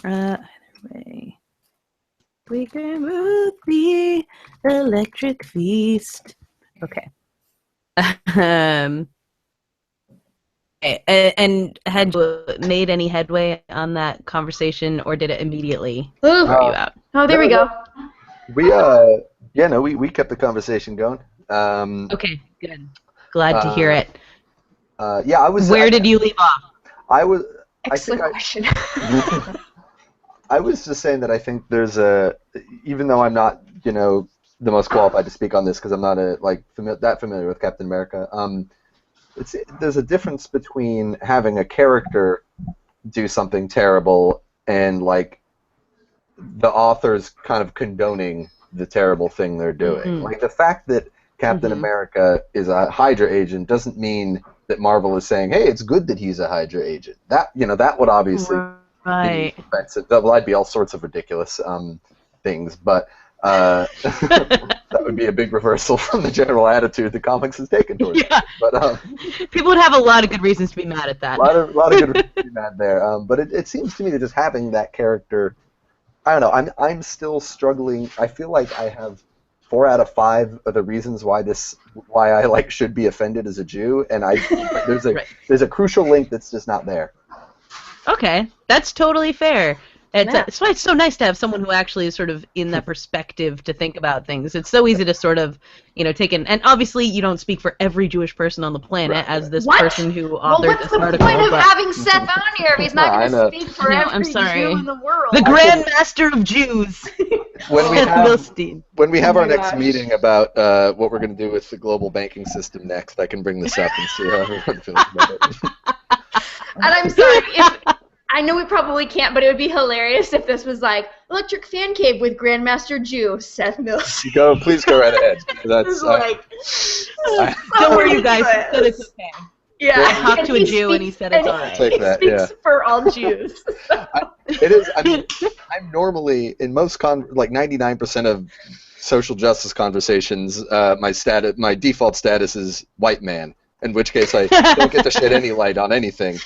Either way, we can move the electric feast. Okay. And had you made any headway on that conversation, or did it immediately throw you out? Oh, there we go. We kept the conversation going. Okay, good. Glad to hear it. I was. Where did you leave off? Excellent question. I was just saying that I think there's even though I'm not, the most qualified to speak on this because I'm not that familiar with Captain America. There's a difference between having a character do something terrible and like the authors kind of condoning the terrible thing they're doing. Mm-hmm. Like the fact that Captain America is a Hydra agent doesn't mean that Marvel is saying, "Hey, it's good that he's a Hydra agent." That that would obviously be offensive. That would be all sorts of ridiculous things, but that would be a big reversal from the general attitude the comics has taken towards it. But people would have a lot of good reasons to be mad at that. A lot of good reasons to be mad there. But it seems to me that just having that character, I don't know. I'm still struggling. I feel like I have 4 out of 5 of the reasons why I should be offended as a Jew, and there's a crucial link that's just not there. Okay, that's totally fair. It's why it's so nice to have someone who actually is sort of in that perspective to think about things. It's so easy to sort of, take and obviously you don't speak for every Jewish person on the planet as this person who authored this article. What's the point of having Seth on here if he's not going to speak for every Jew in the world? The Grand Master of Jews. When we have our next meeting about what we're going to do with the global banking system next, I can bring this up and see how everyone feels about it. And I'm sorry, I know we probably can't, but it would be hilarious if this was like Electric Fan Cave with Grandmaster Jew, Seth Mills. Please go right ahead. That's don't worry, you guys. He said it's okay. Yeah, I talked to a Jew and he said it's all right. Take that, he speaks for all Jews. It is. I mean, I'm normally in most 99% of social justice conversations, my default status is white man. In which case, I don't get to shed any light on anything.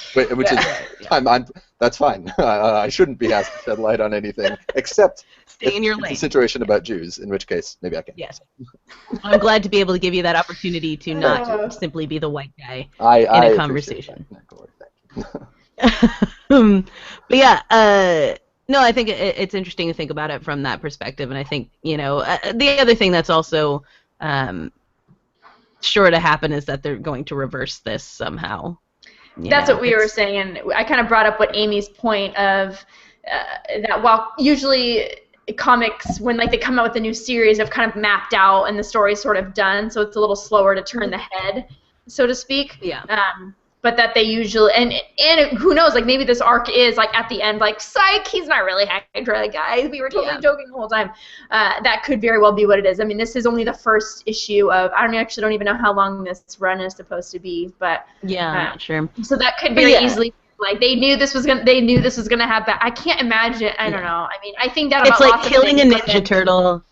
That's fine. I shouldn't be asked to shed light on anything except stay in your lane. It's a situation about Jews. In which case, maybe I can. Yes. I'm glad to be able to give you that opportunity to not simply be the white guy in a conversation. But yeah, no, I think it's interesting to think about it from that perspective, and I think the other thing that's also sure to happen is that they're going to reverse this somehow. That's what we were saying, and I kind of brought up what Amy's point of that while usually comics, when they come out with a new series, have kind of mapped out and the story's sort of done, so it's a little slower to turn the head, so to speak. Yeah. But that they usually, and who knows, maybe this arc is, at the end, psych, he's not really Hydra, guys, we were totally joking the whole time. That could very well be what it is. I mean, this is only the first issue of, I don't even know how long this run is supposed to be, but... Yeah, I'm not sure. So that could very easily, they knew this was gonna happen. I can't imagine, I don't know, I mean, I think that about lots of things. It's like killing a Ninja Turtle...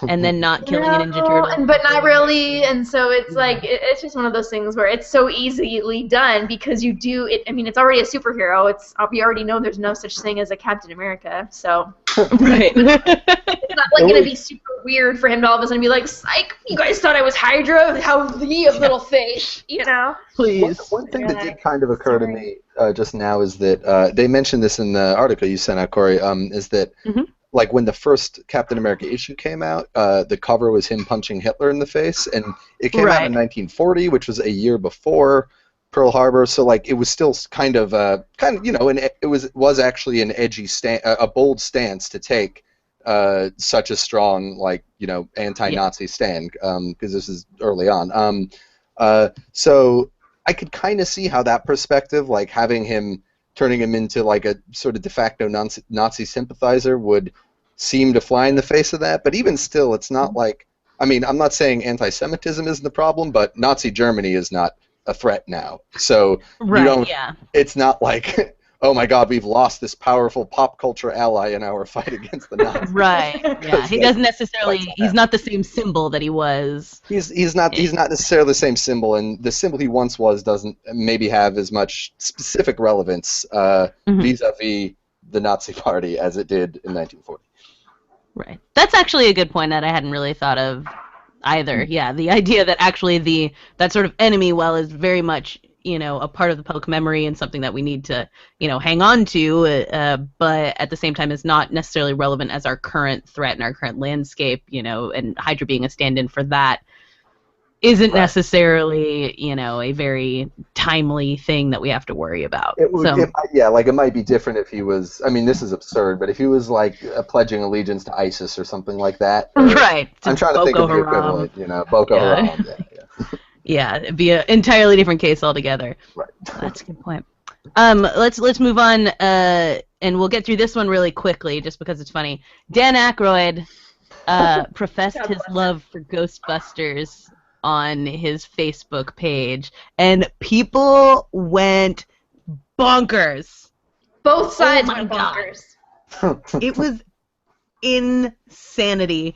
and then not killing a Ninja Turtle. But not really, and so it's it's just one of those things where it's so easily done because you do it. I mean, it's already a superhero. We already know there's no such thing as a Captain America, so right. It's not going to be super weird for him to all of a sudden be like, "Psych, you guys thought I was Hydra? How ye of little faith, Please. One thing that did kind of occur to me just now is that they mentioned this in the article you sent out, Corey. Is that when the first Captain America issue came out, the cover was him punching Hitler in the face, and it came out in 1940, which was a year before Pearl Harbor. So it was still kind of and it was actually an edgy a bold stance to take such a strong anti-Nazi stand because this is early on. So I could kind of see how that perspective, turning him into a sort of de facto Nazi sympathizer would seem to fly in the face of that. But even still, it's not I'm not saying anti-Semitism isn't the problem, but Nazi Germany is not a threat now. So it's not oh my God, we've lost this powerful pop culture ally in our fight against the Nazis. Right. Yeah. He doesn't necessarily. He's not the same symbol that he was. He's not necessarily the same symbol, and the symbol he once was doesn't maybe have as much specific relevance vis-a-vis the Nazi Party as it did in 1940. Right. That's actually a good point that I hadn't really thought of either. Yeah, the idea that actually that sort of enemy well is very much, a part of the public memory and something that we need to, hang on to, but at the same time is not necessarily relevant as our current threat and our current landscape, and Hydra being a stand-in for that isn't necessarily, a very timely thing that we have to worry about. It might be different if he was, I mean, this is absurd, but if he was, like, pledging allegiance to ISIS or something like that. Right. I'm trying to think of the equivalent, Boko Haram. Yeah, it'd be an entirely different case altogether. Right. That's a good point. Let's move on, and we'll get through this one really quickly, just because it's funny. Dan Aykroyd professed his love for Ghostbusters on his Facebook page, and people went bonkers. Both sides went bonkers. It was insanity.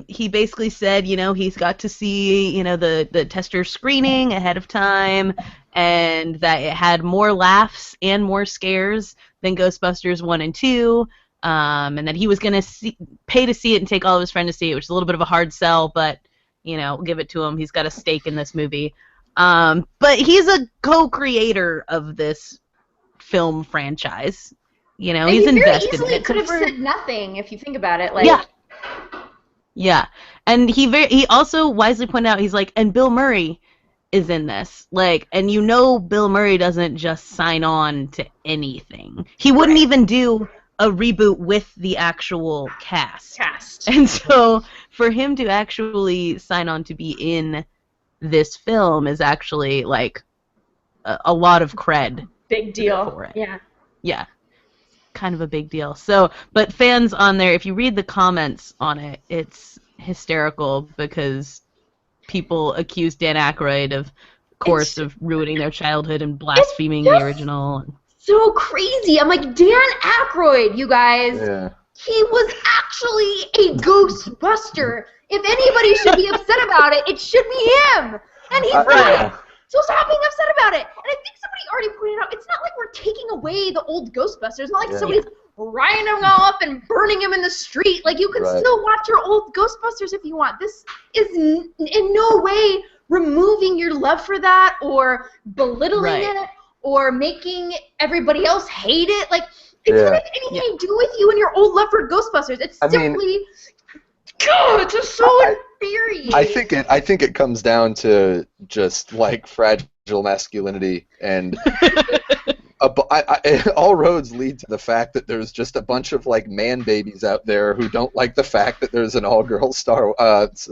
He basically said, he's got to see, the tester screening ahead of time, and that it had more laughs and more scares than Ghostbusters 1 and 2, and that he was going to pay to see it and take all of his friends to see it, which is a little bit of a hard sell, but, we'll give it to him. He's got a stake in this movie. But he's a co-creator of this film franchise. He's invested in it. He could have said nothing if you think about it. Yeah, and he also wisely pointed out, he's like, and Bill Murray is in this, and Bill Murray doesn't just sign on to anything. He wouldn't even do a reboot with the actual cast. And so for him to actually sign on to be in this film is actually a lot of cred. Big deal. For it. Yeah. Kind of a big deal. So, but fans on there, if you read the comments on it, it's hysterical because people accuse Dan Aykroyd of ruining their childhood and blaspheming the original. So crazy. I'm like, Dan Aykroyd, you guys. Yeah. He was actually a Ghostbuster. If anybody should be upset about it, it should be him. And he's not. So stop being upset about it. And I think somebody already pointed out, it's not like we're taking away the old Ghostbusters. It's not like somebody's writing them all up and burning them in the street. You can still watch your old Ghostbusters if you want. This is in no way removing your love for that or belittling it or making everybody else hate it. It doesn't have anything to do with you and your old love for Ghostbusters. It's simply, it's just so infuriating. I think it comes down to just fragile masculinity and all roads lead to the fact that there's just a bunch of man babies out there who don't like the fact that there's an all-girl Ghostbusters.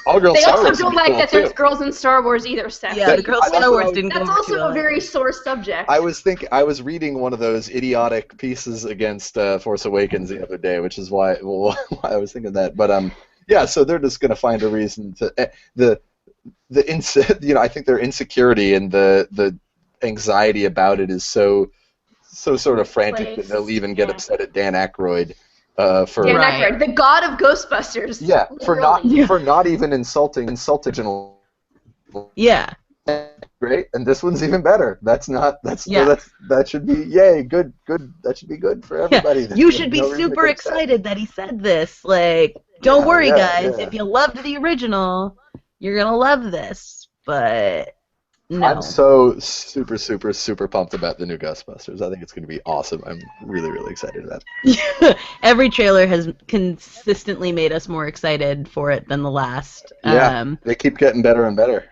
They also don't like that there's girls in Star Wars either, Steph. Yeah, the girls in Star Wars didn't go. That's also a very sore subject. I was reading one of those idiotic pieces against Force Awakens the other day, which is why I was thinking that. But so they're just going to find a reason to I think their insecurity and the anxiety about it is so sort of frantic that they'll even get upset at Dan Aykroyd. Dan Aykroyd, the god of Ghostbusters. Yeah, for not even insulting original. Yeah. Great, and this one's even better. That should be good. That should be good for everybody. Yeah. You should be super excited that he said this. Don't worry, guys. If you loved the original, you're gonna love this. But no. I'm so super, super, super pumped about the new Ghostbusters. I think it's going to be awesome. I'm really, really excited about it. Every trailer has consistently made us more excited for it than the last. Yeah, they keep getting better and better.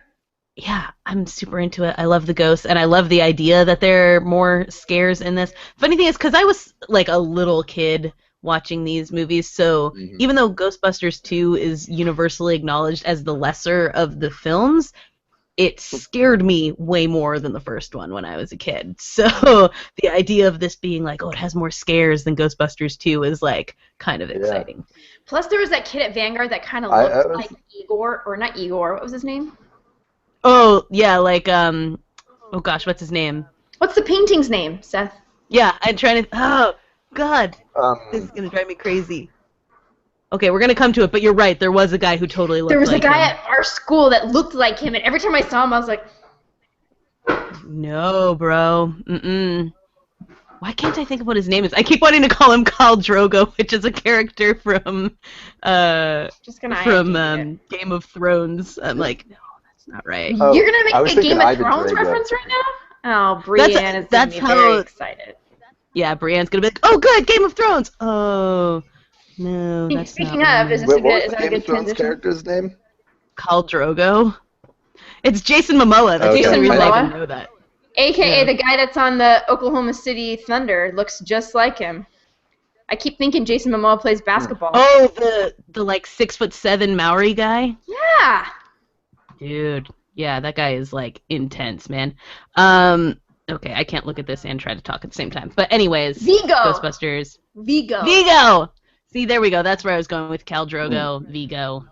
Yeah, I'm super into it. I love the ghosts, and I love the idea that there are more scares in this. Funny thing is, because I was a little kid watching these movies, so even though Ghostbusters 2 is universally acknowledged as the lesser of the films, it scared me way more than the first one when I was a kid. So the idea of this being it has more scares than Ghostbusters 2 is kind of exciting. Plus there was that kid at Vanguard that kind of looked like Igor, or not Igor, what was his name? Oh, yeah, oh gosh, what's his name? What's the painting's name, Seth? Yeah, I'm trying to, oh, God, this is going to drive me crazy. Okay, we're going to come to it, but you're right. There was a guy who totally looked like him. There was a guy at our school that looked like him, and every time I saw him, I was like... No, bro. Mm-mm. Why can't I think of what his name is? I keep wanting to call him Khal Drogo, which is a character from Game of Thrones. I'm like, no, that's not right. Oh, You're gonna I was make a Game of Ivan Thrones Drago. reference right now? Oh, Brienne is gonna be very excited. Yeah, Brienne's gonna be like, oh, good, Game of Thrones. Oh, no, that's Speaking not of, is What was that the a Game good of Thrones transition? character's name? Khal Drogo. It's Jason Momoa. That's the only reason I even know that. AKA the guy that's on the Oklahoma City Thunder, looks just like him. I keep thinking Jason Momoa plays basketball. Oh, the like 6'7" Maori guy. Yeah. Dude, yeah, that guy is like intense, man. Okay, I can't look at this and try to talk at the same time. But anyways, Vigo. Ghostbusters. Vigo. See, there we go. That's where I was going with Khal Drogo. Vigo.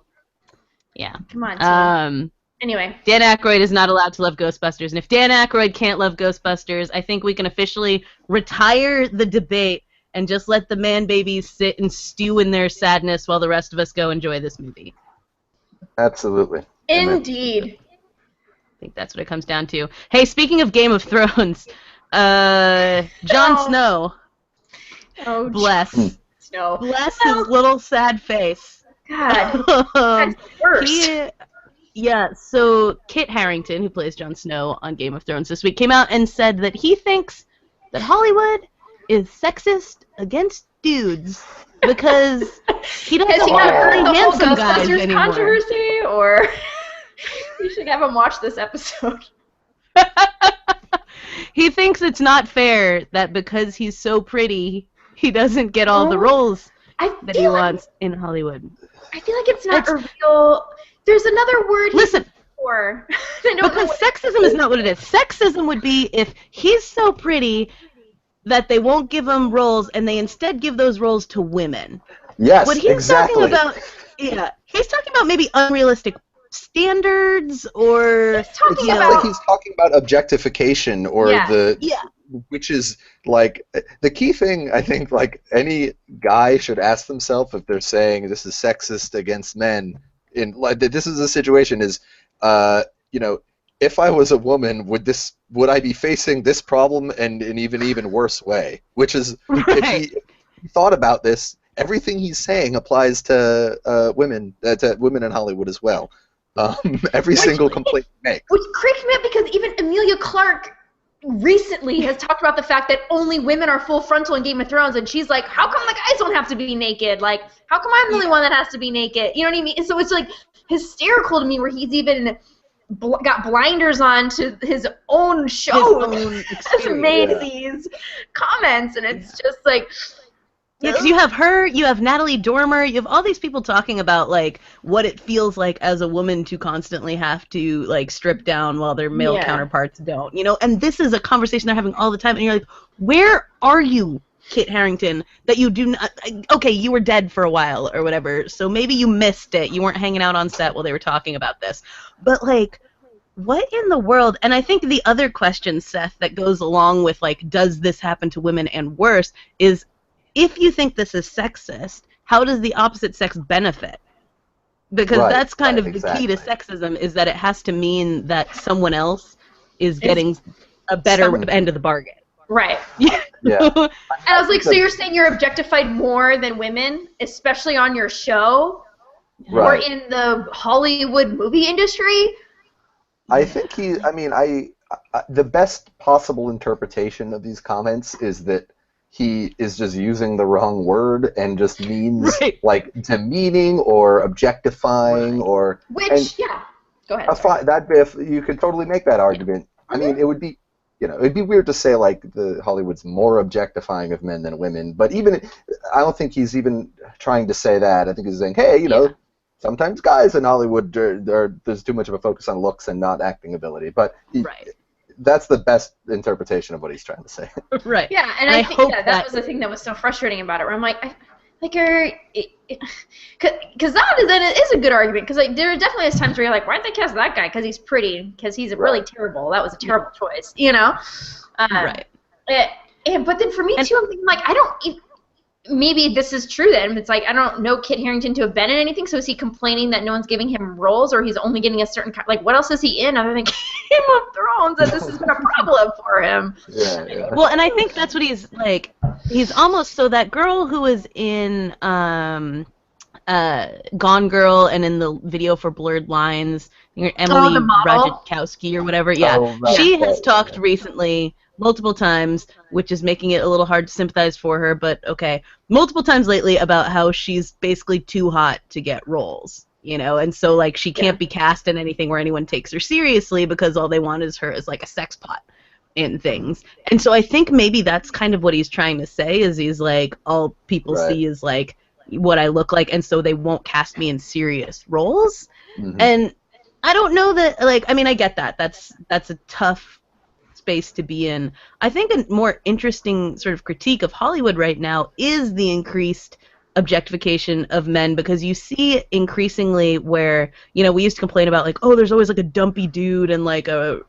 Yeah. Come on. Anyway. Dan Aykroyd is not allowed to love Ghostbusters, and if Dan Aykroyd can't love Ghostbusters, I think we can officially retire the debate and just let the man babies sit and stew in their sadness while the rest of us go enjoy this movie. Absolutely. Indeed. I think that's what it comes down to. Hey, speaking of Game of Thrones, Jon Snow. Oh, bless. Snow. Bless his little sad face. God. That's worse. So Kit Harington, who plays Jon Snow on Game of Thrones this week, came out and said that he thinks that Hollywood is sexist against dudes because he doesn't Has he want not heard really the whole handsome guys Ghostbusters anymore. controversy, or you should have him watch this episode. He thinks it's not fair that because he's so pretty, he doesn't get all the roles that he wants in Hollywood. I feel like it's not a real... There's another word. Listen, for. because sexism is not what it is. Sexism would be if he's so pretty that they won't give him roles and they instead give those roles to women. Yes, what he's talking about, he's talking about maybe unrealistic standards, or it's not like he's talking about objectification or which is like the key thing. I think like any guy should ask themselves if they're saying this is sexist against men. In like this is a situation is, if I was a woman, would I be facing this problem and in even worse way? Which is if he thought about this, everything he's saying applies to women in Hollywood as well. Every single complaint he makes. Which creeps me up because even Emilia Clarke recently has talked about the fact that only women are full frontal in Game of Thrones, and she's like, how come the guys don't have to be naked? Like, how come I'm the only one that has to be naked? You know what I mean? And so it's like hysterical to me where he's even got blinders on to his own show and made these comments, and it's just like... Yeah, because you have her, you have Natalie Dormer, you have all these people talking about, like, what it feels like as a woman to constantly have to, like, strip down while their male counterparts don't, And this is a conversation they're having all the time, and you're like, where are you, Kit Harington, that you do not... Okay, you were dead for a while or whatever, so maybe you missed it. You weren't hanging out on set while they were talking about this. But, like, what in the world? And I think the other question, Seth, that goes along with, like, does this happen to women and worse, is... if you think this is sexist, how does the opposite sex benefit? Because that's kind of the key to sexism, is that it has to mean that someone else is getting a better end of the bargain. Right. Yeah. And I was like, so you're saying you're objectified more than women, especially on your show? Or in the Hollywood movie industry? I think the best possible interpretation of these comments is that he is just using the wrong word and just means like demeaning or objectifying or... Which, go ahead. If you could totally make that argument. I mean, it would be, it'd be weird to say like the Hollywood's more objectifying of men than women, but even, I don't think he's even trying to say that. I think he's saying, hey, sometimes guys in Hollywood, there's too much of a focus on looks and not acting ability, but... That's the best interpretation of what he's trying to say. Right. Yeah, and I think that was the thing that was so frustrating about it, where I'm like, because that is a good argument, because like, there definitely is times where you're like, why'd they cast that guy? Because he's pretty, because he's really terrible. That was a terrible choice, Right. But then for me, too, I'm thinking, like, maybe this is true then. It's like, I don't know Kit Harington to have been in anything, so is he complaining that no one's giving him roles, or he's only getting a certain kind, like, what else is he in other than Game of Thrones that this has been a problem for him? Yeah. Well, and I think that's what he's like. He's almost, so that girl who was in Gone Girl and in the video for Blurred Lines, Emily Ratajkowski or whatever, she has talked recently multiple times, which is making it a little hard to sympathize for her, but okay, multiple times lately about how she's basically too hot to get roles, you know, and so like she can't be cast in anything where anyone takes her seriously because all they want is her as like a sex pot in things. And so I think maybe that's kind of what he's trying to say, is he's like, all people see is like what I look like, and so they won't cast me in serious roles. And I don't know that, like, I mean, I get that. That's a tough space to be in. I think a more interesting sort of critique of Hollywood right now is the increased objectification of men, because you see increasingly where, you know, we used to complain about like, oh, there's always like a dumpy dude and like a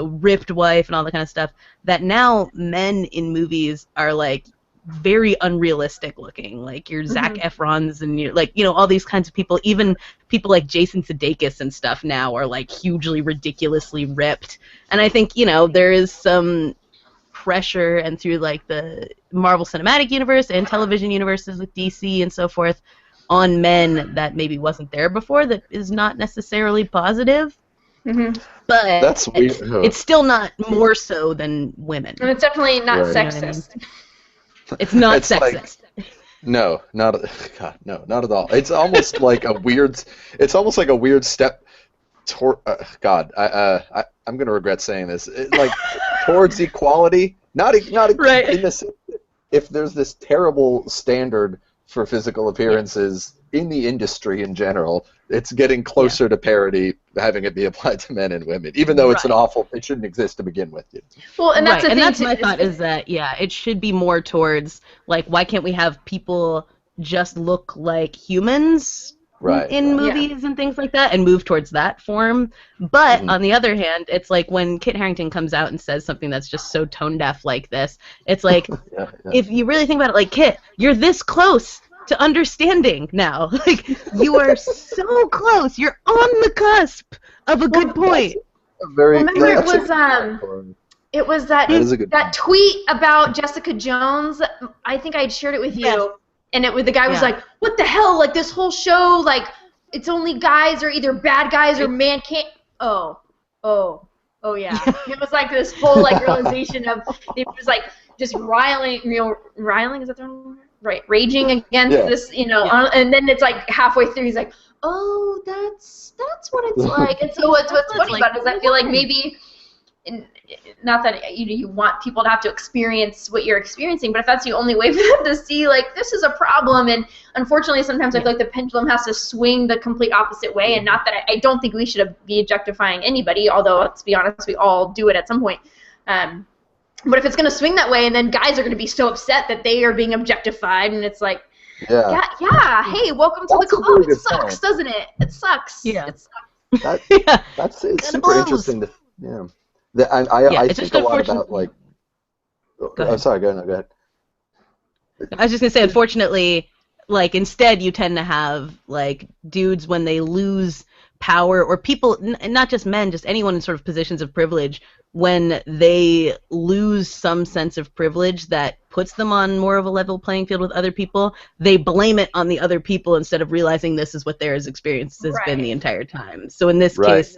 ripped wife and all that kind of stuff, that now men in movies are like very unrealistic looking, like your Zac Efrons and your, like, you know, all these kinds of people. Even people like Jason Sudeikis and stuff now are like hugely ridiculously ripped. And I think, you know, there is some pressure, and through like the Marvel Cinematic Universe and television universes with DC and so forth, on men that maybe wasn't there before, that is not necessarily positive. But that's weird. It's still not more so than women. And it's definitely not sexist. You know what I mean? It's not sexist. Like, no, not at all. It's almost like a weird. It's almost like a weird step toward. God, I'm gonna regret saying this. Like towards equality, not right. In this. If there's this terrible standard for physical appearances in the industry in general, it's getting closer to parity, having it be applied to men and women, even though it's an awful, it shouldn't exist to begin with. Well, and that's the thing. And that's my thought, is that, it should be more towards, like, why can't we have people just look like humans in movies and things like that, and move towards that form? But on the other hand, it's like when Kit Harington comes out and says something that's just so tone deaf like this, it's like, if you really think about it, like, Kit, you're this close to understanding now. Like, you are so close. You're on the cusp of a good point. Remember, it was that tweet about Jessica Jones. I think I had shared it with you, and it was, the guy was like, "What the hell? Like, this whole show, like, it's only guys are either bad guys or man can't." Oh yeah. It was like this whole like realization of, it was like just riling, is that the wrong word? Right, raging against this, and then it's like halfway through, he's like, "Oh, that's what it's like." And so what's funny about it is I feel like maybe, not that you want people to have to experience what you're experiencing, but if that's the only way for them to see, like, this is a problem, and unfortunately sometimes I feel like the pendulum has to swing the complete opposite way. And not that I don't think we should be objectifying anybody, although let's be honest, we all do it at some point. But if it's going to swing that way, and then guys are going to be so upset that they are being objectified, and it's like, hey, welcome to the club. It sucks, doesn't it? It sucks. Yeah. It sucks. It's super interesting to, I think a lot about, like, oh, sorry, go ahead. I was just going to say, unfortunately, like, instead you tend to have, like, dudes, when they lose power, or people, not just men, just anyone in sort of positions of privilege, when they lose some sense of privilege that puts them on more of a level playing field with other people, they blame it on the other people instead of realizing this is what their experience has been the entire time. So in this case,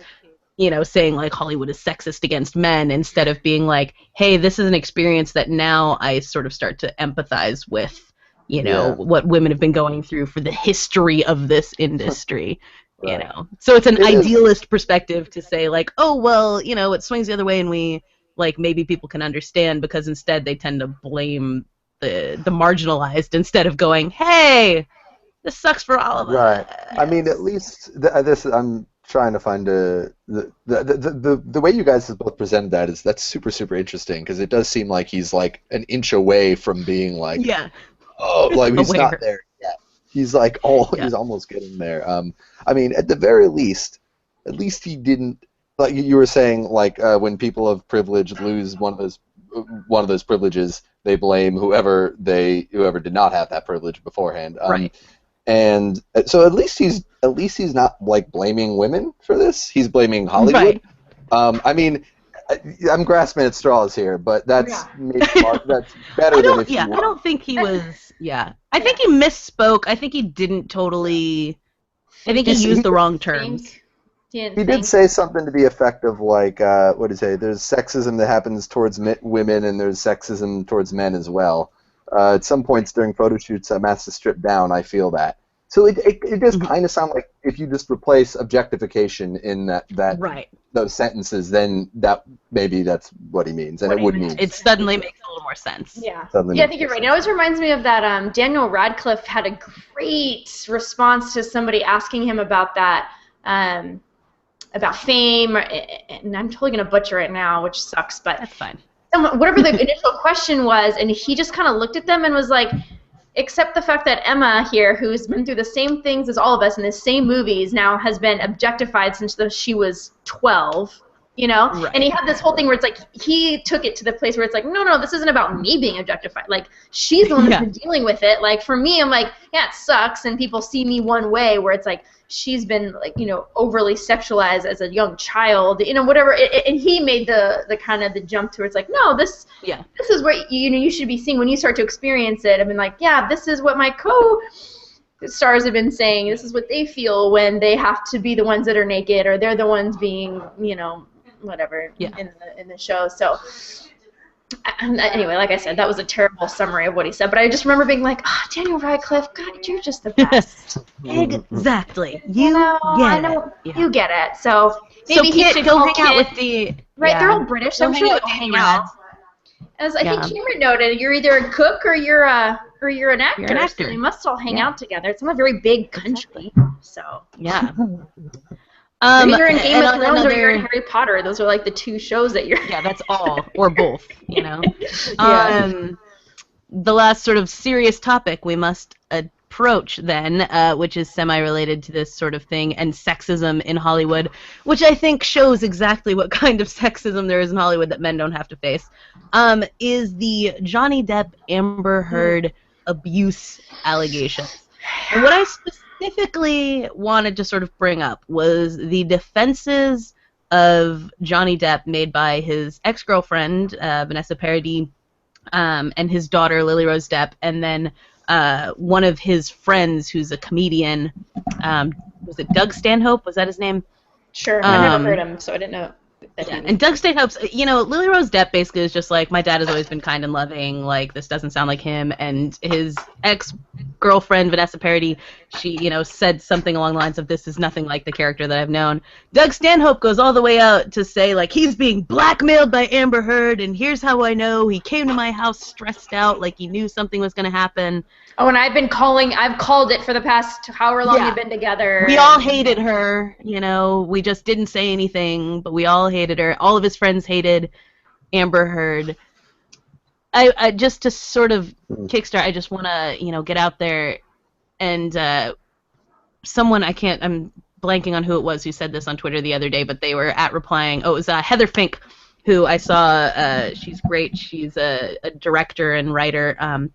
saying like Hollywood is sexist against men, instead of being like, hey, this is an experience that now I sort of start to empathize with, what women have been going through for the history of this industry. So it's an idealist perspective to say, like, oh, well, it swings the other way, and we, like, maybe people can understand, because instead they tend to blame the marginalized instead of going, hey, this sucks for all of us. Right. I mean, at least I'm trying to find the way you guys have both presented that's super, super interesting, because it does seem like he's like an inch away from being like, oh, like he's not there yet. He's like, he's almost getting there. I mean, at the very least, he didn't, like you were saying, like when people of privilege lose one of those one of those privileges, they blame whoever did not have that privilege beforehand. Right. And so at least he's not like blaming women for this. He's blaming Hollywood. Right. I mean, I'm grasping at straws here, but that's that's better than if you I don't think he was. Yeah, I think he misspoke. I think he didn't totally. I think he used the wrong terms. He did say something to the effect of like, what did he say? There's sexism that happens towards women, and there's sexism towards men as well. At some points during photo shoots, I'm asked to strip down. I feel that. So it does kind of sound like if you just replace objectification in that those sentences, then maybe that's what he means, and it would mean. It suddenly makes a little more sense. Yeah, I think you're right. It always reminds me of that. Daniel Radcliffe had a great response to somebody asking him about that, about fame, and I'm totally gonna butcher it now, which sucks, but that's fine. Whatever the initial question was, and he just kind of looked at them and was like, except the fact that Emma here, who's been through the same things as all of us in the same movies, now has been objectified since she was 12, you know? Right. And he had this whole thing where it's like, he took it to the place where it's like, no, this isn't about me being objectified. Like, she's the one that's been dealing with it. Like, for me, I'm like, yeah, it sucks, and people see me one way, where it's like, she's been, like, you know, overly sexualized as a young child, you know, whatever. And he made the kind of the jump to where it's like, no, this is what you should be seeing when you start to experience it. I mean, like, yeah, this is what my co-stars have been saying. This is what they feel when they have to be the ones that are naked, or they're the ones being, you know, whatever in the show. So anyway, like I said, that was a terrible summary of what he said, but I just remember being like, Daniel Radcliffe, God, you're just the best. Exactly. You get it. So maybe he should go hang out with the... Right, they're all British, so I'm sure they'll hang out. As I think Cameron noted, you're either a cook or you're an actor. You're an actor. So they must all hang out together. It's not a very big country, so... Yeah. You're in Game of Thrones or you're in Harry Potter. Those are like the two shows that you're... Yeah, that's all. Or both, you know. The last sort of serious topic we must approach then, which is semi-related to this sort of thing, and sexism in Hollywood, which I think shows exactly what kind of sexism there is in Hollywood that men don't have to face, is the Johnny Depp Amber Heard abuse allegations. And what I specifically wanted to sort of bring up was the defenses of Johnny Depp made by his ex-girlfriend, Vanessa Paradis, and his daughter, Lily Rose Depp, and then one of his friends who's a comedian. Was it Doug Stanhope? Was that his name? Sure. I never heard him, so I didn't know. And Doug Stanhope's, you know, Lily Rose Depp basically is just like, my dad has always been kind and loving, like, this doesn't sound like him, and his ex-girlfriend, Vanessa Paradis, she, you know, said something along the lines of, this is nothing like the character that I've known. Doug Stanhope goes all the way out to say, like, he's being blackmailed by Amber Heard, and here's how I know. He came to my house stressed out, like he knew something was going to happen. Oh, and I've called it for the past however long you've been together. We all hated her, you know, we just didn't say anything, but we all hated her. All of his friends hated Amber Heard. I just to sort of kickstart, I just want to, you know, get out there and someone, I'm blanking on who it was who said this on Twitter the other day, but they were replying, it was Heather Fink, who I saw, she's great, she's a director and writer,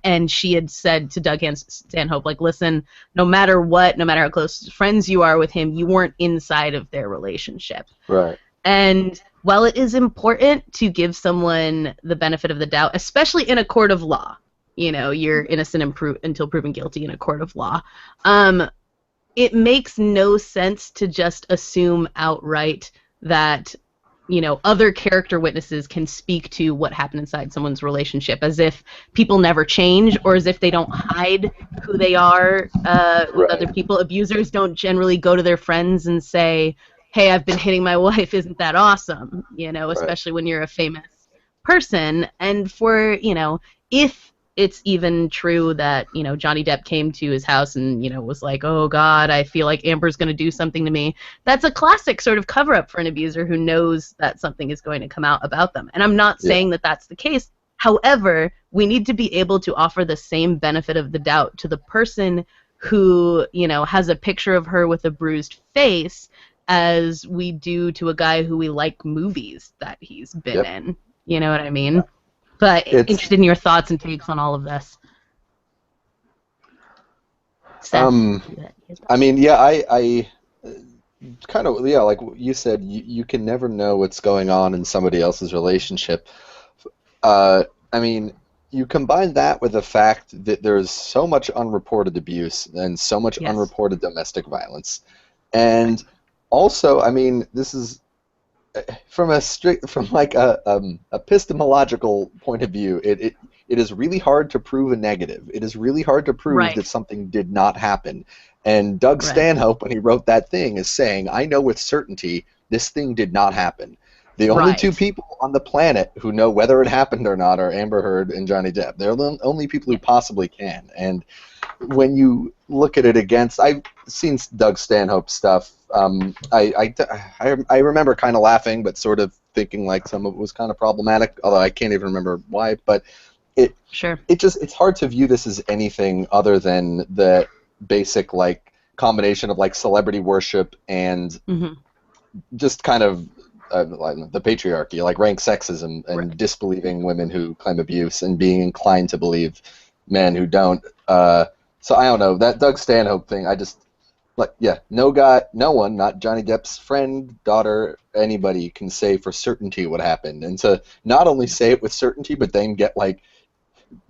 and she had said to Doug Stanhope, like, listen, no matter what, no matter how close friends you are with him, you weren't inside of their relationship. Right. And while it is important to give someone the benefit of the doubt, especially in a court of law, you know, you're innocent until proven guilty in a court of law, it makes no sense to just assume outright that, you know, other character witnesses can speak to what happened inside someone's relationship, as if people never change, or as if they don't hide who they are with other people. Abusers don't generally go to their friends and say, hey, I've been hitting my wife, isn't that awesome? You know, especially when you're a famous person. And for, you know, if it's even true that, you know, Johnny Depp came to his house and, you know, was like, oh, God, I feel like Amber's going to do something to me. That's a classic sort of cover-up for an abuser who knows that something is going to come out about them. And I'm not saying that that's the case. However, we need to be able to offer the same benefit of the doubt to the person who, you know, has a picture of her with a bruised face as we do to a guy who we like movies that he's been in. You know what I mean? But interested in your thoughts and takes on all of this. Seth? I mean, yeah, I kind of, yeah, like you said, you can never know what's going on in somebody else's relationship. I mean, you combine that with the fact that there's so much unreported abuse and so much unreported domestic violence, and also, I mean, this is from a epistemological point of view. It is really hard to prove a negative. It is really hard to prove that something did not happen. And Doug Stanhope, when he wrote that thing, is saying, I know with certainty this thing did not happen. The only two people on the planet who know whether it happened or not are Amber Heard and Johnny Depp. They're the only people who possibly can. And when you look at it against, I've seen Doug Stanhope stuff. I remember kind of laughing, but sort of thinking like some of it was kind of problematic, although I can't even remember why. But it's hard to view this as anything other than the basic like combination of like celebrity worship and just kind of like the patriarchy, like rank sexism and disbelieving women who claim abuse and being inclined to believe men who don't. So I don't know, that Doug Stanhope thing. I just no one, not Johnny Depp's friend, daughter, anybody can say for certainty what happened. And to not only say it with certainty, but then get like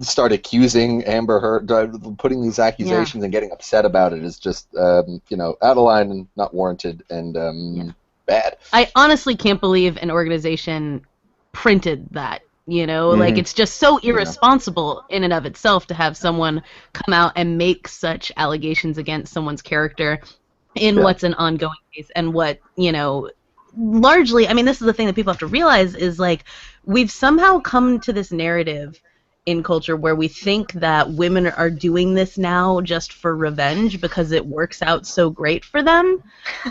start accusing Amber Heard, putting these accusations and getting upset about it is just out of line and not warranted and bad. I honestly can't believe an organization printed that. Like it's just so irresponsible in and of itself to have someone come out and make such allegations against someone's character in what's an ongoing case and what, largely, I mean, this is the thing that people have to realize is like we've somehow come to this narrative in culture where we think that women are doing this now just for revenge because it works out so great for them.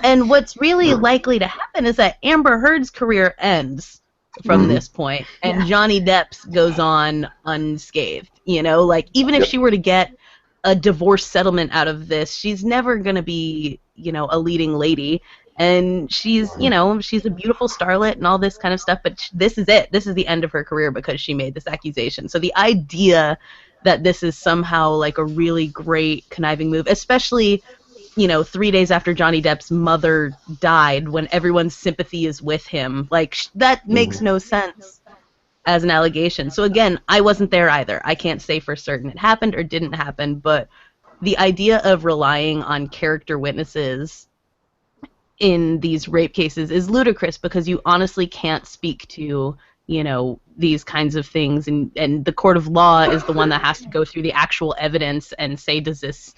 And what's really likely to happen is that Amber Heard's career ends from this point, and Johnny Depp's goes on unscathed. Like even if she were to get a divorce settlement out of this, she's never gonna be, a leading lady. And she's, she's a beautiful starlet and all this kind of stuff, but this is it. This is the end of her career because she made this accusation. So the idea that this is somehow like a really great conniving move, especially 3 days after Johnny Depp's mother died, when everyone's sympathy is with him, like that makes no sense as an allegation. So again, I wasn't there either. I can't say for certain it happened or didn't happen, but the idea of relying on character witnesses in these rape cases is ludicrous because you honestly can't speak to, these kinds of things, and the court of law is the one that has to go through the actual evidence and say, does this,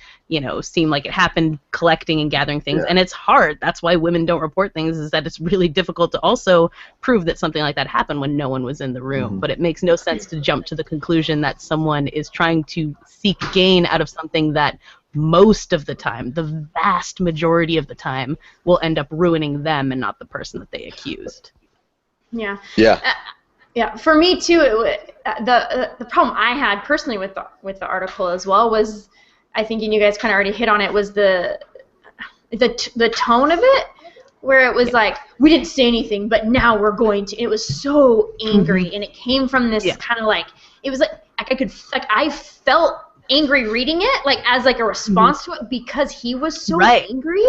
seem like it happened, collecting and gathering things, and it's hard. That's why women don't report things, is that it's really difficult to also prove that something like that happened when no one was in the room. But it makes no sense to jump to the conclusion that someone is trying to seek gain out of something that most of the time, the vast majority of the time, will end up ruining them and not the person that they accused. Yeah. Yeah. For me too, the problem I had personally with the article as well was, I think, and you guys kind of already hit on it, was the tone of it, where it was like, we didn't say anything, but now we're going to. It was so angry, and it came from this kind of like, it was like I felt angry reading it, like as like a response to it, because he was so angry.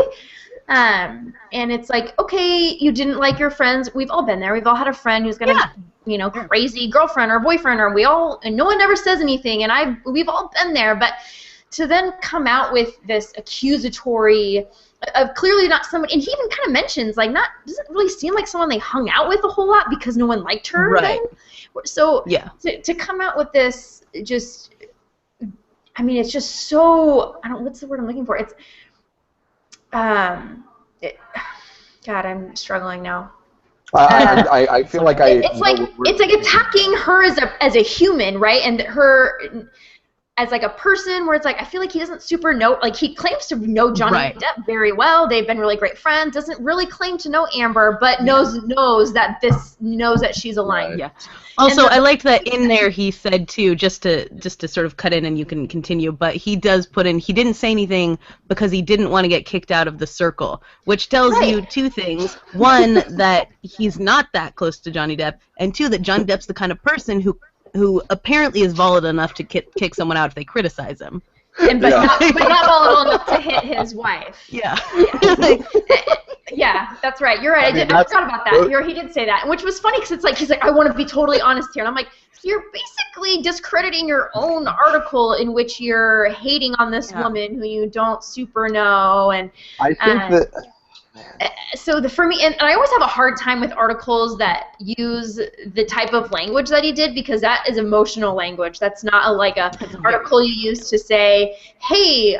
And it's like, okay, you didn't like your friends. We've all been there. We've all had a friend who's got a crazy girlfriend or boyfriend, and no one ever says anything, and we've all been there. But to then come out with this accusatory of clearly not somebody, and he even kind of mentions like doesn't really seem like someone they hung out with a whole lot because no one liked her. Right. Then. So to come out with this, just, I mean, it's just so, what's the word I'm looking for? It's God, I'm struggling now. I feel like it's like attacking her as a human, right? And as like a person where it's like I feel like he doesn't super know, like he claims to know Johnny Depp very well. They've been really great friends. Doesn't really claim to know Amber, but knows that she's a line. Yeah. Also, I liked that in there he said too, just to sort of cut in and you can continue, but he does put in, he didn't say anything because he didn't want to get kicked out of the circle, which tells you two things. One, that he's not that close to Johnny Depp, and two, that Johnny Depp's the kind of person who apparently is volatile enough to kick someone out if they criticize him. But not volatile enough to hit his wife. Yeah. Yeah, that's right. You're right. I forgot about that. He did say that, which was funny because it's like he's like, I want to be totally honest here, and I'm like, you're basically discrediting your own article in which you're hating on this woman who you don't super know, and I think that. So for me, and I always have a hard time with articles that use the type of language that he did, because that is emotional language. That's not like a article you use to say, hey,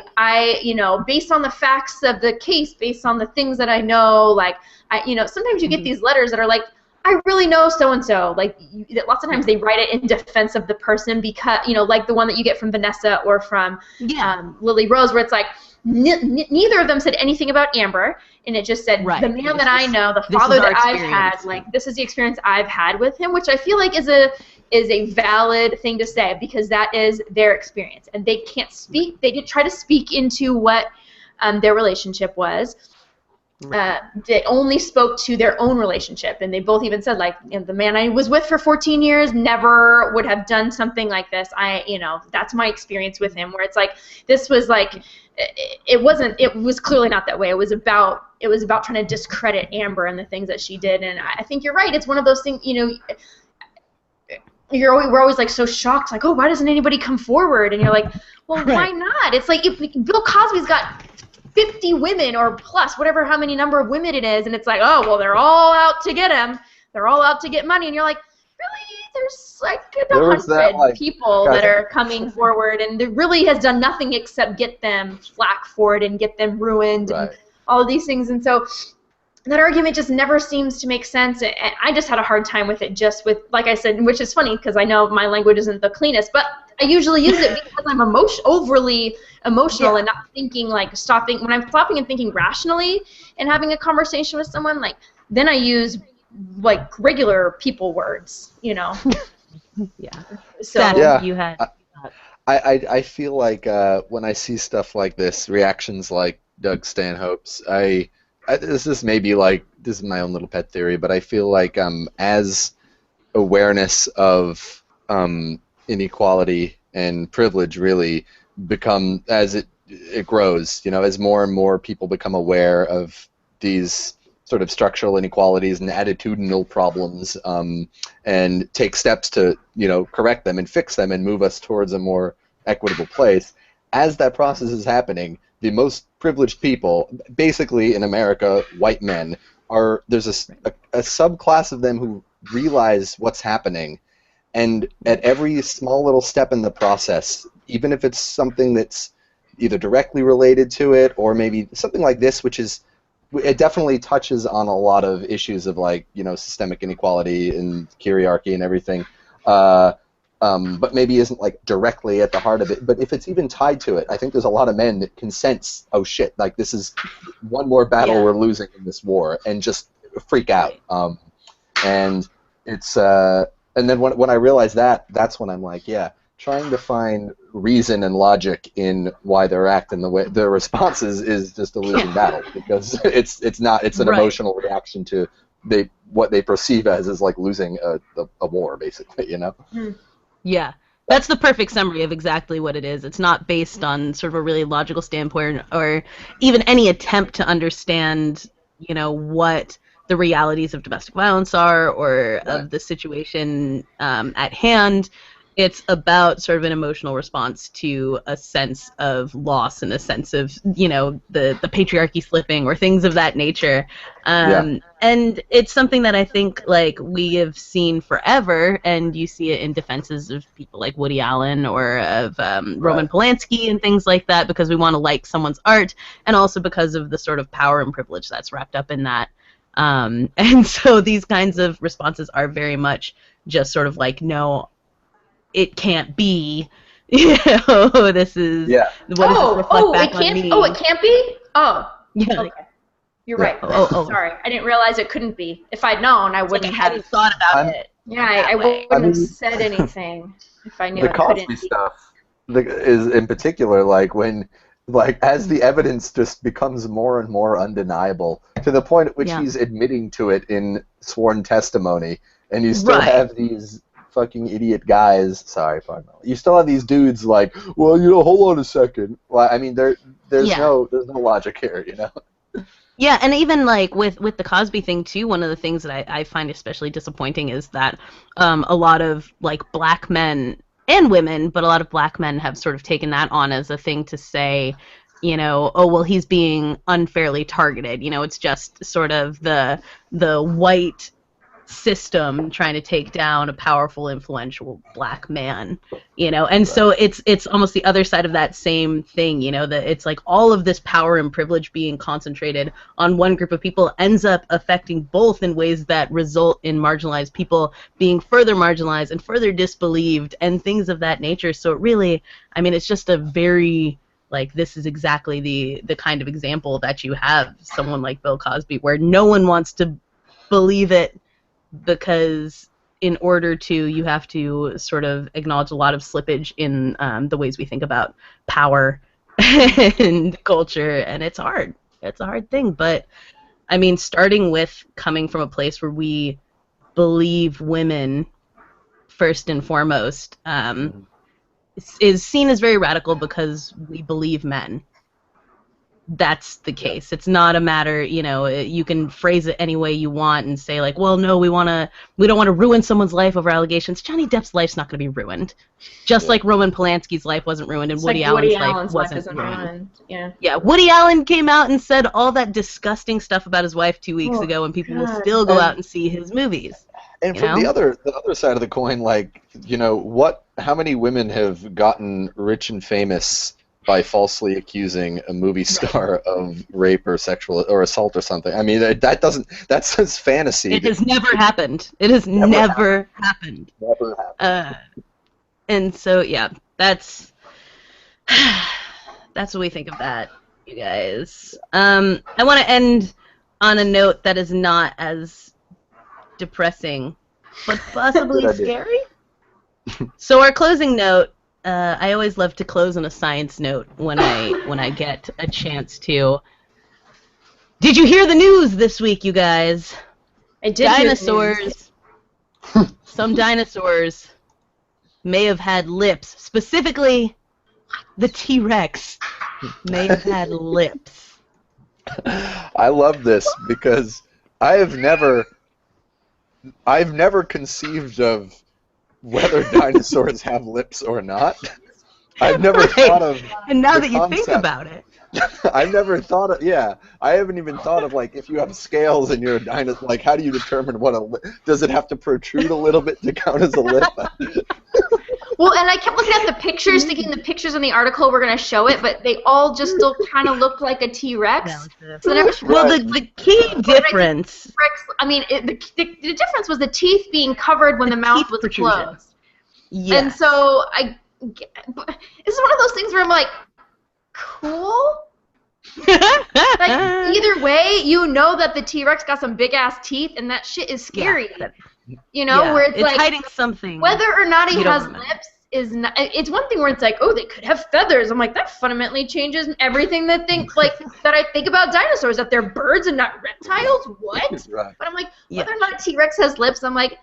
based on the facts of the case, based on the things that I know, like, sometimes you get these letters that are like, I really know so-and-so. Like, lots of times they write it in defense of the person because, like the one that you get from Vanessa or from Lily Rose, where it's like, neither of them said anything about Amber, and it just said the man that I know, the father that I've had, like, this is the experience I've had with him, which I feel like is a valid thing to say, because that is their experience, and they can't speak. They did try to speak into what their relationship was. They only spoke to their own relationship, and they both even said, like, the man I was with for 14 years never would have done something like this. That's my experience with him, where it's like, this was like, it was clearly not that way. It was about trying to discredit Amber and the things that she did, and I think you're right. It's one of those things, we're always like so shocked, like, oh, why doesn't anybody come forward? And you're like, well, why not? It's like, if Bill Cosby's got 50 women or plus, whatever, how many number of women it is, and it's like, oh, well, they're all out to get him. They're all out to get money, and you're like, really? There's like 100 people that are coming forward, and it really has done nothing except get them flack for it and get them ruined and all of these things. And so that argument just never seems to make sense, and I just had a hard time with it, just with, like I said, which is funny because I know my language isn't the cleanest, but I usually use it because I'm overly emotional and not thinking, like, stopping. When I'm stopping and thinking rationally and having a conversation with someone, like, then I use, like, regular people words, Yeah. So you had. I feel like when I see stuff like this, reactions like Doug Stanhope's, this is my own little pet theory, but I feel like as awareness of inequality and privilege really become, as it grows, as more and more people become aware of these sort of structural inequalities and attitudinal problems, and take steps to correct them and fix them and move us towards a more equitable place. As that process is happening, the most privileged people, basically in America, white men, there's a subclass of them who realize what's happening, and at every small little step in the process, even if it's something that's either directly related to it or maybe something like this, it definitely touches on a lot of issues of, like, systemic inequality and hierarchy and everything, but maybe isn't, like, directly at the heart of it. But if it's even tied to it, I think there's a lot of men that can sense, oh shit, like, this is one more battle we're losing in this war, and just freak out. And it's and then when I realize that's when I'm like, trying to find reason and logic in why they're acting the way their responses is just a losing battle, because it's an emotional reaction to what they perceive as is like losing a war, basically, Yeah, that's the perfect summary of exactly what it is. It's not based on sort of a really logical standpoint or even any attempt to understand, what the realities of domestic violence are or of the situation at hand. It's about sort of an emotional response to a sense of loss and a sense of, the patriarchy slipping or things of that nature. And it's something that I think, like, we have seen forever, and you see it in defenses of people like Woody Allen or of Roman Polanski and things like that, because we want to like someone's art, and also because of the sort of power and privilege that's wrapped up in that. And so these kinds of responses are very much just sort of like, no, it can't be, Yeah. Oh, this is. Yeah. What does this reflect back it can't. on me? Oh, it can't be. Oh. Yeah. Okay. You're right. Oh. Sorry, I didn't realize it couldn't be. If I'd known, I wouldn't have. Hadn't thought about it. Yeah, I wouldn't have said anything if I knew it couldn't be. The Cosby stuff is in particular as the evidence just becomes more and more undeniable to the point at which he's admitting to it in sworn testimony, and you still have these fucking idiot guys. Sorry, pardon. You still have these dudes like, well, hold on a second. Well, I mean, there's no logic here, Yeah, and even like with the Cosby thing too, one of the things that I find especially disappointing is that a lot of like black men and women, but a lot of black men have sort of taken that on as a thing to say, oh well, he's being unfairly targeted. It's just sort of the white system trying to take down a powerful, influential black man, and so it's almost the other side of that same thing, that it's like all of this power and privilege being concentrated on one group of people ends up affecting both in ways that result in marginalized people being further marginalized and further disbelieved and things of that nature. So it really, I mean, it's just a very like, this is exactly the kind of example that you have someone like Bill Cosby where no one wants to believe it, because in order to, you have to sort of acknowledge a lot of slippage in the ways we think about power and culture, and it's hard. It's a hard thing, but I mean, starting with coming from a place where we believe women first and foremost is seen as very radical because we believe men. That's the case. It's not a matter, you can phrase it any way you want and say like, well, no, we don't want to ruin someone's life over allegations. Johnny Depp's life's not going to be ruined. Just like Roman Polanski's life wasn't ruined and Woody Allen's life wasn't ruined. Yeah, Woody Allen came out and said all that disgusting stuff about his wife 2 weeks ago, and people will still go out and see his movies. And from the other side of the coin, like, how many women have gotten rich and famous by falsely accusing a movie star of rape or sexual or assault or something? I mean, that's just fantasy. It has never happened. It has never happened. Never happened. And so, yeah, that's what we think of that, you guys. I want to end on a note that is not as depressing, but possibly scary. So our closing note, I always love to close on a science note when I get a chance to. Did you hear the news this week, you guys? I did. Dinosaurs. Some dinosaurs may have had lips. Specifically, the T-Rex may have had lips. I love this because I've never conceived of whether dinosaurs have lips or not. I've never thought of. And now that you think about it, I've never thought of. Yeah, I haven't even thought of like if you have scales and you're a dinosaur. Like, how do you determine what a lip? Does it have to protrude a little bit to count as a lip? Well, and I kept looking at the pictures, thinking the pictures in the article were going to show it, but they all just still kind of look like a T-Rex. So the key difference. I mean, the difference was the teeth being covered when the mouth was closed. Yeah. And so this is one of those things where I'm like, cool. Like, either way, you know that the T-Rex got some big ass teeth, and that shit is scary. Yeah, where it's like hiding something. Whether or not he has lips is not. It's one thing where it's like, oh, they could have feathers. I'm like, that fundamentally changes everything that I think about dinosaurs. That they're birds and not reptiles. What? Right. But I'm like, whether or not a T-Rex has lips, I'm like,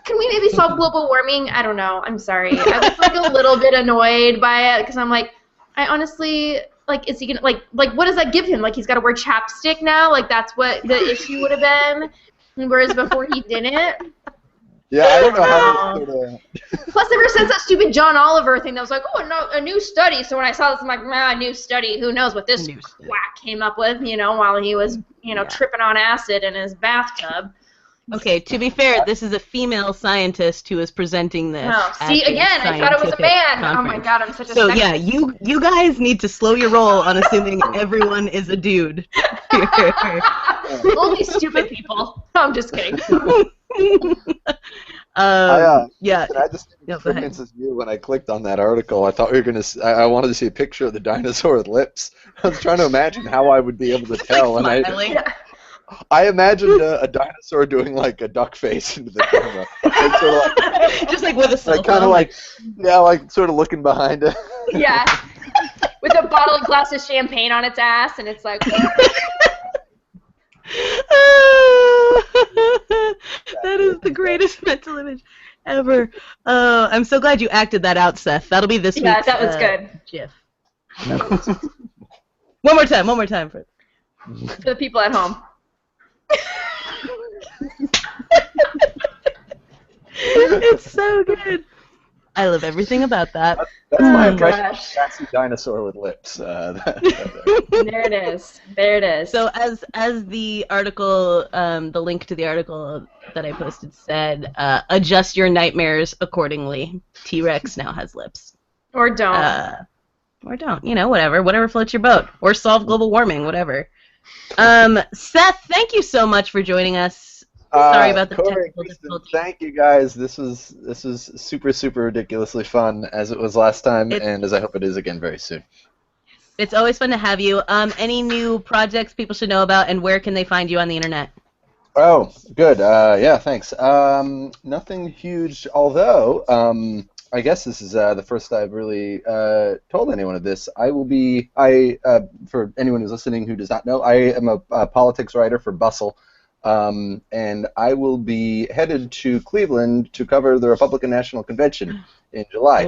can we maybe solve global warming? I don't know. I'm sorry. I was like a little bit annoyed by it because I'm like, I honestly. Like, is he gonna like what does that give him? Like, he's got to wear chapstick now? Like, that's what the issue would have been. Whereas before he didn't. Yeah, I don't know how this could. Plus, ever since that stupid John Oliver thing, that was like, oh, no, a new study. So when I saw this, I'm like, a new study. Who knows what this quack came up with? While he was, tripping on acid in his bathtub. Okay, to be fair, this is a female scientist who is presenting this. Oh, see, again, I thought it was a man. Conference. Oh my god, I'm such a So yeah, you guys need to slow your roll on assuming everyone is a dude. Only stupid people. No, I'm just kidding. Yeah. I just experienced as you when I clicked on that article. I thought we were gonna. I wanted to see a picture of the dinosaur with lips. I was trying to imagine how I would be able to tell, like and I imagined a dinosaur doing like a duck face into the camera, like, sort of like, just like with a cell like kind of like like sort of looking behind it. Yeah, with a bottle of glass of champagne on its ass, and it's like. That is the greatest mental image ever. I'm so glad you acted that out, Seth. That'll be this week's that was good. GIF. One more time for the people at home. It's so good. I love everything about that. That's my impression of a sassy dinosaur with lips. There it is. There it is. So as the article, the link to the article that I posted said, adjust your nightmares accordingly. T-Rex now has lips. Or don't. Or don't. You know, whatever floats your boat. Or solve global warming, whatever. Seth, thank you so much for joining us. Sorry about the technical difficulties. Thank you guys. This was super ridiculously fun as it was last time, and as I hope it is again very soon. It's always fun to have you. Any new projects people should know about, and where can they find you on the internet? Oh, good. Yeah, thanks. Nothing huge, although I guess this is the first I've really told anyone of this. For anyone who's listening who does not know, I am a politics writer for Bustle. And I will be headed to Cleveland to cover the Republican National Convention in July,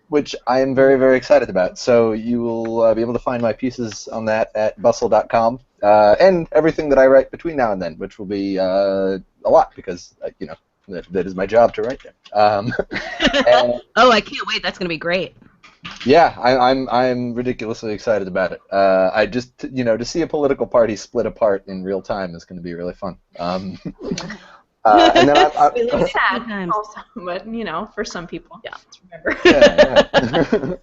which I am very excited about. So you will be able to find my pieces on that at bustle.com, and everything that I write between now and then, which will be a lot because that is my job to write them. Oh, I can't wait! That's gonna be great. Yeah, I'm ridiculously excited about it. I just to see a political party split apart in real time is going to be really fun. And then it's sad also, but for some people, let's remember.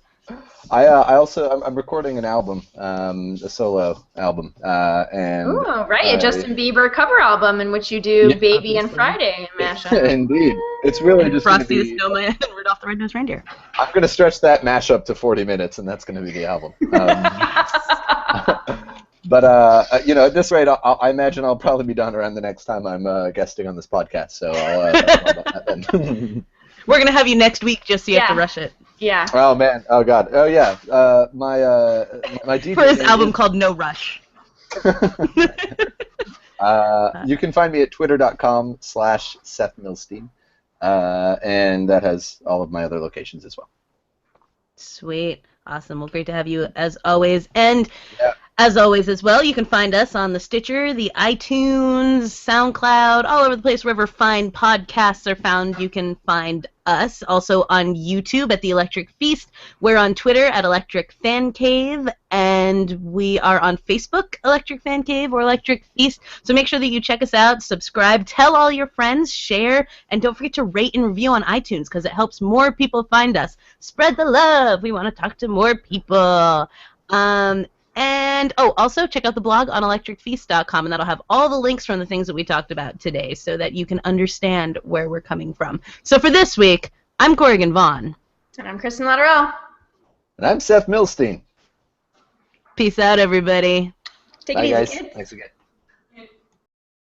I'm recording an album, a solo album, and a Justin Bieber cover album in which you do "Baby" and "Friday" mashup. Indeed, it's really just Frosty the Snowman and Rudolph the Red-Nosed Reindeer. I'm going to stretch that mashup to 40 minutes, and that's going to be the album. But at this rate, I imagine I'll probably be done around the next time I'm guesting on this podcast. So I'll talk about that then. We're gonna have you next week, just so you have to rush it. Yeah. Oh man. Oh god. Oh yeah. My DJ for his album called No Rush. You can find me at twitter.com/Seth Milstein, and that has all of my other locations as well. Sweet. Awesome. Well, great to have you as always. And as always as well, you can find us on the Stitcher, the iTunes, SoundCloud, all over the place. Wherever fine podcasts are found, you can find us. Also on YouTube at The Electric Feast. We're on Twitter at Electric Fancave, and we are on Facebook, Electric Fancave or Electric Feast. So make sure that you check us out, subscribe, tell all your friends, share, and don't forget to rate and review on iTunes because it helps more people find us. Spread the love. We want to talk to more people. And, also check out the blog on electricfeast.com, and that'll have all the links from the things that we talked about today so that you can understand where we're coming from. So for this week, I'm Corrigan Vaughn. And I'm Kristen Lotterell. And I'm Seth Milstein. Peace out, everybody. Take it easy, guys. kids. Thanks again.